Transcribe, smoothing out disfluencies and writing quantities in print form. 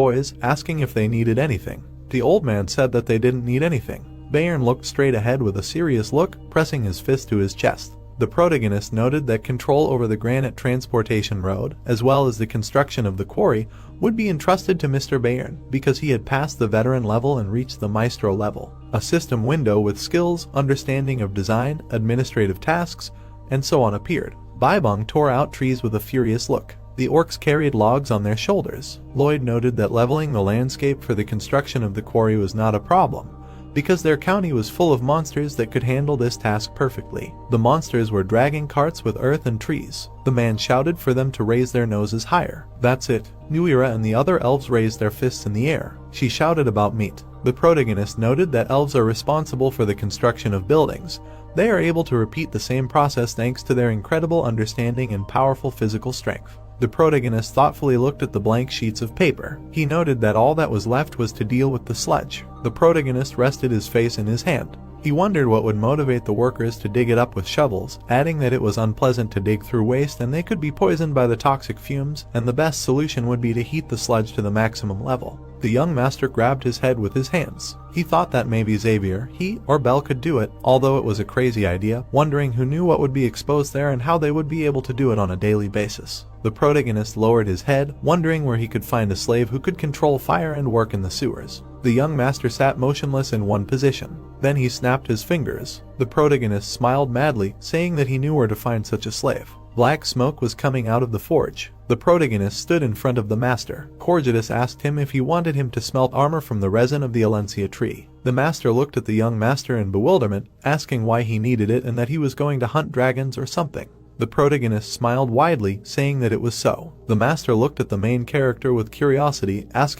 boys, asking if they needed anything. The old man said that they didn't need anything. Bayern looked straight ahead with a serious look, pressing his fist to his chest. The protagonist noted that control over the granite transportation road, as well as the construction of the quarry, would be entrusted to Mr. Bayern because he had passed the veteran level and reached the maestro level. A system window with skills, understanding of design, administrative tasks, and so on appeared. Baibong tore out trees with a furious look. The orcs carried logs on their shoulders. Lloyd noted that leveling the landscape for the construction of the quarry was not a problem, because their county was full of monsters that could handle this task perfectly. The monsters were dragging carts with earth and trees. The man shouted for them to raise their noses higher. That's it. Nuira and the other elves raised their fists in the air. She shouted about meat. The protagonist noted that elves are responsible for the construction of buildings. They are able to repeat the same process thanks to their incredible understanding and powerful physical strength. The protagonist thoughtfully looked at the blank sheets of paper. He noted that all that was left was to deal with the sludge. The protagonist rested his face in his hand. He wondered what would motivate the workers to dig it up with shovels, adding that it was unpleasant to dig through waste and they could be poisoned by the toxic fumes, and the best solution would be to heat the sludge to the maximum level. The young master grabbed his head with his hands. He thought that maybe Xavier, he, or Belle could do it, although it was a crazy idea, wondering who knew what would be exposed there and how they would be able to do it on a daily basis. The protagonist lowered his head, wondering where he could find a slave who could control fire and work in the sewers. The young master sat motionless in one position. Then he snapped his fingers. The protagonist smiled madly, saying that he knew where to find such a slave. Black smoke was coming out of the forge. The protagonist stood in front of the master. Corgidus asked him if he wanted him to smelt armor from the resin of the Alencia tree. The master looked at the young master in bewilderment, asking why he needed it and that he was going to hunt dragons or something. The protagonist smiled widely, saying that it was so. The master looked at the main character with curiosity, asking